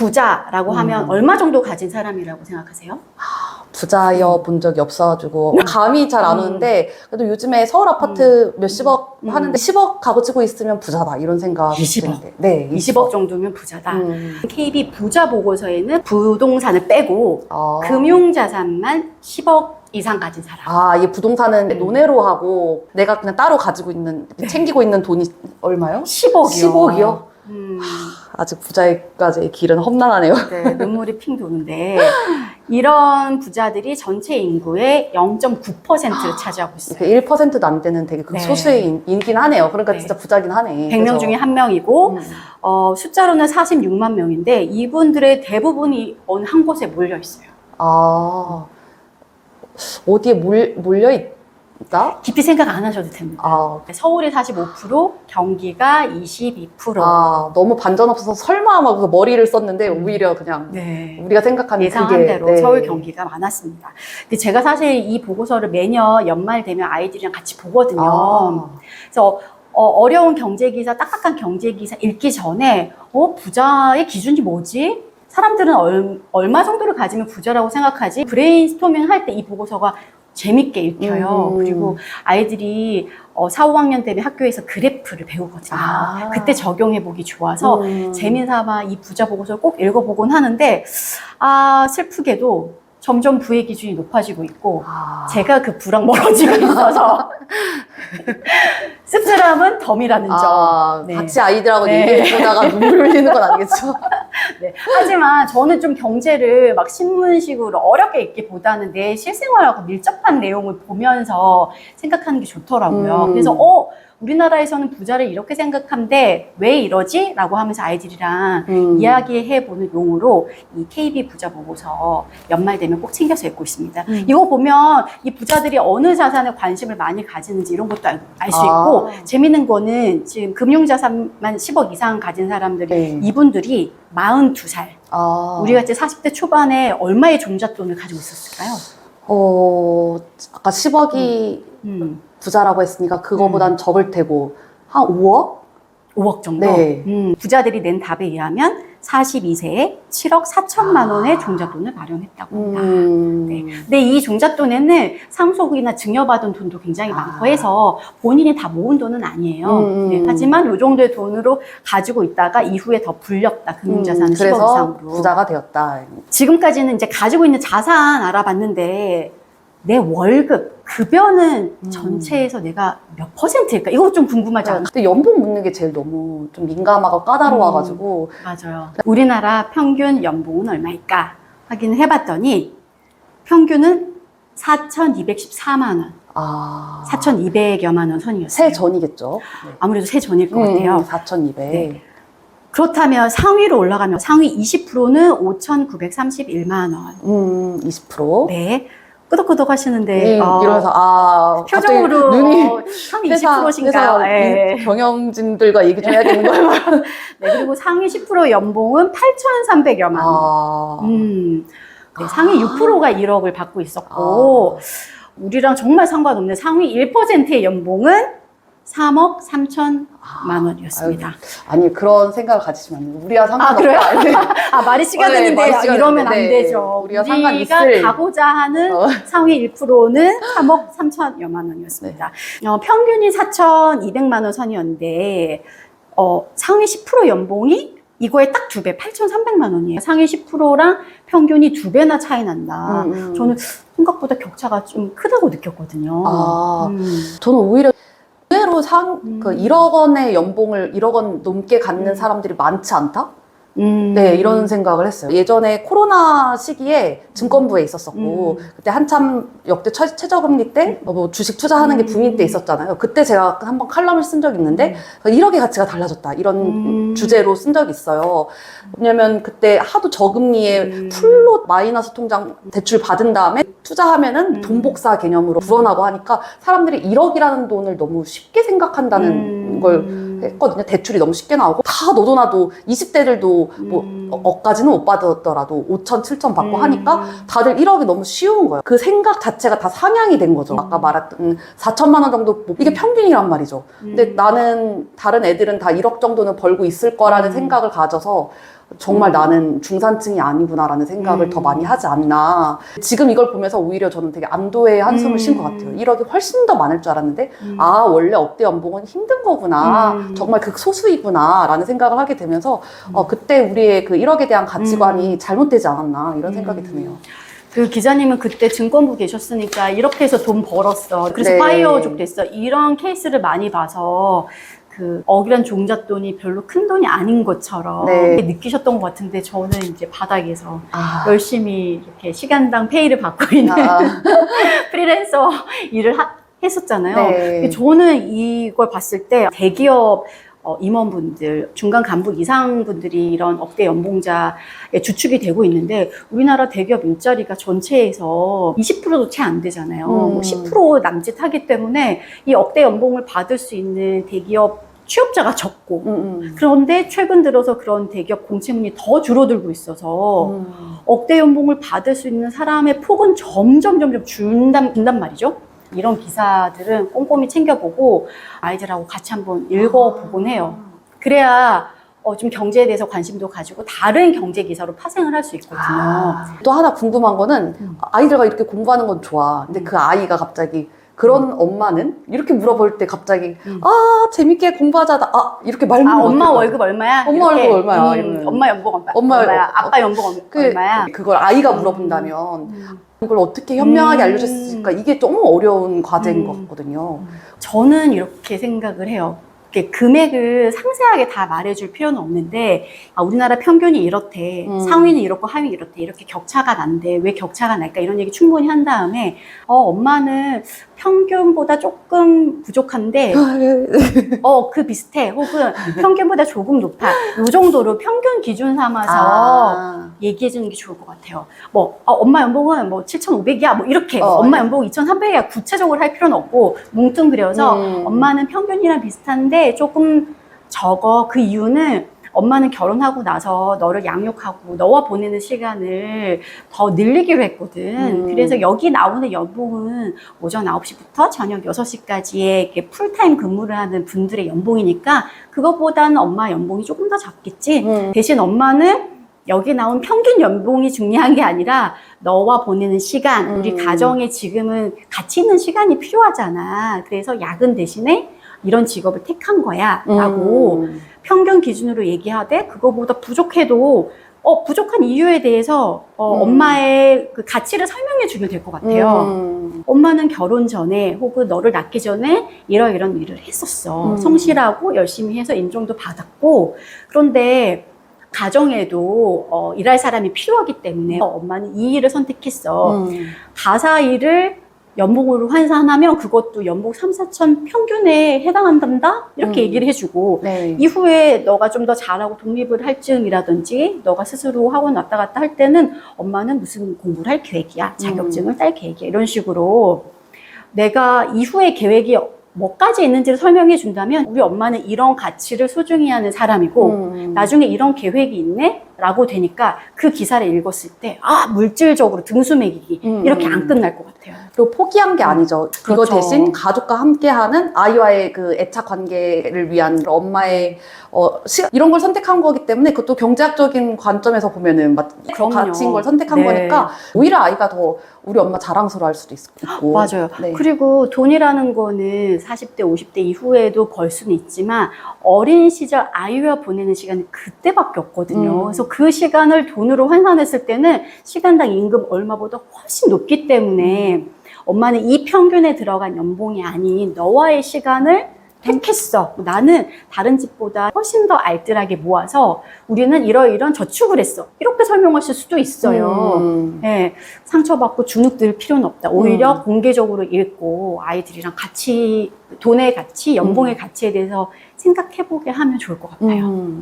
부자라고 하면 얼마 정도 가진 사람이라고 생각하세요? 부자여 본 적이 없어가지고 감이 잘 안 오는데 그래도 요즘에 서울 아파트 몇십억 하는데 10억 가지고 있으면 부자다 이런 생각이 20억. 드는데. 네, 20억 정도면 부자다. KB 부자 보고서에는 부동산을 빼고 금융자산만 10억 이상 가진 사람. 이 부동산은 논외로 하고 내가 그냥 따로 가지고 있는, 챙기고 있는 돈이 얼마요? 10억이요. 10억이요? 아직 부자까지의 길은 험난하네요. 네, 눈물이 핑 도는데 이런 부자들이 전체 인구의 0.9%를 차지하고 있어요. 1%도 안 되는 되게 극소수의 인긴 하네요. 그러니까 진짜 부자긴 하네. 100명 중에 1명이고 숫자로는 46만 명인데 이분들의 대부분이 어느 한 곳에 몰려 있어요. 어디에 몰려 있다? 깊이 생각 안 하셔도 됩니다. 서울이 45%, 경기가 22%. 너무 반전 없어서 설마 하고 머리를 썼는데 오히려 그냥 우리가 생각하는 예상한 대로 서울, 경기가 많았습니다. 근데 제가 사실 이 보고서를 매년 연말 되면 아이들이랑 같이 보거든요. 그래서 어려운 경제기사, 딱딱한 경제기사 읽기 전에 부자의 기준이 뭐지? 사람들은 얼마 정도를 가지면 부자라고 생각하지? 브레인스토밍 할 때 이 보고서가 재밌게 읽혀요. 그리고 아이들이 4, 5학년 되면 학교에서 그래프를 배우거든요. 그때 적용해보기 좋아서 재미삼아 이 부자 보고서를 꼭 읽어보곤 하는데 슬프게도 점점 부의 기준이 높아지고 있고 제가 그 부랑 멀어지고 있어서 씁쓸함은 덤이라는 점. 같이 아이들하고 얘기해보다가 눈물 흘리는 건 아니겠죠? 하지만 저는 좀 경제를 막 신문식으로 어렵게 읽기보다는 내 실생활하고 밀접한 내용을 보면서 생각하는 게 좋더라고요. 그래서 우리나라에서는 부자를 이렇게 생각하는데 왜 이러지? 라고 하면서 아이들이랑 이야기해보는 용어로 이 KB 부자 보고서 연말 되면 꼭 챙겨서 읽고 있습니다. 이거 보면 이 부자들이 어느 자산에 관심을 많이 가지는지 이런 것도 알 수 있고 재밌는 거는 지금 금융자산만 10억 이상 가진 사람들이 이분들이 42살 우리 같이 40대 초반에 얼마의 종잣돈을 가지고 있었을까요? 아까 10억이 부자라고 했으니까 그거보단 적을 테고 한 5억? 5억 정도? 부자들이 낸 답에 의하면 42세에 7억 4천만 원의 종잣돈을 마련했다고 합니다. 근데 이 종잣돈에는 상속이나 증여받은 돈도 굉장히 많고 해서 본인이 다 모은 돈은 아니에요. 하지만 이 정도의 돈으로 가지고 있다가 이후에 더 불렸다. 금융자산은 10억 이상으로. 부자가 되었다. 지금까지는 이제 가지고 있는 자산 알아봤는데 내 월급, 급여는 전체에서 내가 몇 %일까? 이거 좀 궁금하지 않아요? 근데 연봉 묻는 게 제일 너무 좀 민감하고 까다로워가지고. 맞아요. 우리나라 평균 연봉은 얼마일까? 확인을 해봤더니 평균은 4,214만 원. 4,200여만 원 선이었어요. 세 전이겠죠? 아무래도 세 전일 것 같아요. 4,200. 그렇다면 상위로 올라가면 상위 20%는 5,931만 원. 20%? 네. 끄덕끄덕 하시는데 이러면서 표정으로 눈이 상위 20%신가요? 경영진들과 얘기 좀 해야 되는 거예요. 그리고 상위 10% 연봉은 8,300여만 원. 상위 6%가 1억을 받고 있었고 우리랑 정말 상관없는 상위 1%의 연봉은 3억 3천만 원이었습니다. 아니 그런 생각을 가지시면 안 돼요. 우리가 상관없다. 그래요? 말이 시가 되는데 이러면 안 되죠. 우리가 가고자 하는 상위 1%는 3억 3천여만 원이었습니다. 평균이 4,200만 원 선이었는데 상위 10% 연봉이 이거의 딱 2배, 8,300만 원이에요. 상위 10%랑 평균이 2배나 차이 난다. 저는 생각보다 격차가 좀 크다고 느꼈거든요. 저는 오히려 의외로 1억 원의 연봉을 1억 원 넘게 갖는 사람들이 많지 않다? 이런 생각을 했어요. 예전에 코로나 시기에 증권부에 있었었고 그때 한참 역대 최저금리 때 뭐 주식 투자하는 게 붐인 때 있었잖아요. 그때 제가 한번 칼럼을 쓴 적이 있는데 1억의 가치가 달라졌다 이런 주제로 쓴 적이 있어요. 왜냐면 그때 하도 저금리에 풀로 마이너스 통장 대출 받은 다음에 투자하면은 돈 복사 개념으로 불어나고 하니까 사람들이 1억이라는 돈을 너무 쉽게 생각한다는 걸 했거든요. 대출이 너무 쉽게 나오고 다 너도 나도 20대들도 뭐 억까지는 못 받았더라도 5천, 7천 받고 하니까 다들 1억이 너무 쉬운 거예요. 그 생각 자체가 다 상향이 된 거죠. 아까 말했던 4천만 원 정도 이게 평균이란 말이죠. 근데 나는 다른 애들은 다 1억 정도는 벌고 있을 거라는 생각을 가져서 정말 나는 중산층이 아니구나라는 생각을 더 많이 하지 않나. 지금 이걸 보면서 오히려 저는 되게 안도의 한숨을 쉰 것 같아요. 1억이 훨씬 더 많을 줄 알았는데 아 원래 억대 연봉은 힘든 거구나. 정말 극소수이구나 라는 생각을 하게 되면서 그때 우리의 그 1억에 대한 가치관이 잘못되지 않았나 이런 생각이 드네요. 그 기자님은 그때 증권부 계셨으니까 이렇게 해서 돈 벌었어. 그래서 네. 파이어족 됐어. 이런 케이스를 많이 봐서 그 억이란 종잣돈이 별로 큰 돈이 아닌 것처럼 네. 느끼셨던 것 같은데 저는 이제 바닥에서 아. 열심히 이렇게 시간당 페이를 받고 있는 프리랜서 일을 했었잖아요. 네. 근데 저는 이걸 봤을 때 대기업 임원분들, 중간 간부 이상 분들이 이런 억대 연봉자에 주축이 되고 있는데 우리나라 대기업 일자리가 전체에서 20%도 채 안 되잖아요. 뭐 10% 남짓하기 때문에 이 억대 연봉을 받을 수 있는 대기업 취업자가 적고 그런데 최근 들어서 그런 대기업 공채문이 더 줄어들고 있어서 억대 연봉을 받을 수 있는 사람의 폭은 점점 준단 말이죠. 이런 기사들은 꼼꼼히 챙겨보고 아이들하고 같이 한번 읽어보곤 해요. 그래야 좀 경제에 대해서 관심도 가지고 다른 경제 기사로 파생을 할 수 있거든요. 또 하나 궁금한 거는 아이들과 이렇게 공부하는 건 좋아. 근데 그 아이가 갑자기 그런 엄마는 이렇게 물어볼 때 갑자기 재밌게 공부하자다. 이렇게 말문을 엄마 월급 얼마야? 엄마 이렇게. 월급 얼마야? 이러면. 엄마 연봉 얼마야? 아빠 연봉 얼마야? 그걸 아이가 물어본다면 이걸 어떻게 현명하게 알려줬을까? 이게 너무 어려운 과제인 것 같거든요. 저는 이렇게 생각을 해요. 이렇게 금액을 상세하게 다 말해줄 필요는 없는데 우리나라 평균이 이렇대, 상위는 이렇고 하위는 이렇대, 이렇게 격차가 난대, 왜 격차가 날까 이런 얘기 충분히 한 다음에 엄마는 평균보다 조금 부족한데 그 비슷해 혹은 평균보다 조금 높아 이 정도로 평균 기준 삼아서 얘기해 주는 게 좋을 것 같아요. 엄마 연봉은 7,500이야 뭐 이렇게 엄마 연봉 2,300이야 구체적으로 할 필요는 없고 뭉뚱그려서 엄마는 평균이랑 비슷한데 조금 적어. 그 이유는 엄마는 결혼하고 나서 너를 양육하고 너와 보내는 시간을 더 늘리기로 했거든. 그래서 여기 나오는 연봉은 오전 9시부터 저녁 6시까지의 풀타임 근무를 하는 분들의 연봉이니까 그것보다는 엄마 연봉이 조금 더 작겠지. 대신 엄마는 여기 나온 평균 연봉이 중요한 게 아니라 너와 보내는 시간, 우리 가정에 지금은 가치 있는 시간이 필요하잖아. 그래서 야근 대신에 이런 직업을 택한 거야 라고 평균 기준으로 얘기하되 그거보다 부족해도 부족한 이유에 대해서 엄마의 그 가치를 설명해 주면 될 것 같아요. 엄마는 결혼 전에 혹은 너를 낳기 전에 이런 일을 했었어. 성실하고 열심히 해서 인정도 받았고 그런데 가정에도 일할 사람이 필요하기 때문에 엄마는 이 일을 선택했어. 가사 일을 연봉으로 환산하면 그것도 연봉 3, 4천 평균에 해당한단다? 이렇게 얘기를 해주고 이후에 너가 좀 더 잘하고 독립을 할 즈음이라든지 너가 스스로 학원 왔다 갔다 할 때는 엄마는 무슨 공부를 할 계획이야, 자격증을 딸 계획이야 이런 식으로 내가 이후에 계획이 뭐까지 있는지를 설명해 준다면 우리 엄마는 이런 가치를 소중히 하는 사람이고 나중에 이런 계획이 있네? 라고 되니까 그 기사를 읽었을 때 물질적으로 등수 매기기 이렇게 안 끝날 것 같아요. 그리고 포기한 게 아니죠. 그렇죠. 이거 대신 가족과 함께하는 아이와의 그 애착 관계를 위한 엄마의 이런 걸 선택한 거기 때문에 그것도 경제학적인 관점에서 보면은 그럼요. 가치인 걸 선택한 거니까 오히려 아이가 더 우리 엄마 자랑스러워할 수도 있고. 맞아요. 그리고 돈이라는 거는 40대, 50대 이후에도 벌 수는 있지만 어린 시절 아이와 보내는 시간은 그때밖에 없거든요. 그래서 그 시간을 돈으로 환산했을 때는 시간당 임금 얼마보다 훨씬 높기 때문에 엄마는 이 평균에 들어간 연봉이 아닌 너와의 시간을 택했어. 나는 다른 집보다 훨씬 더 알뜰하게 모아서 우리는 이런 저축을 했어. 이렇게 설명하실 수도 있어요. 네, 상처받고 주눅 들 필요는 없다. 오히려 공개적으로 읽고 아이들이랑 같이 돈의 가치, 연봉의 가치에 대해서 생각해보게 하면 좋을 것 같아요.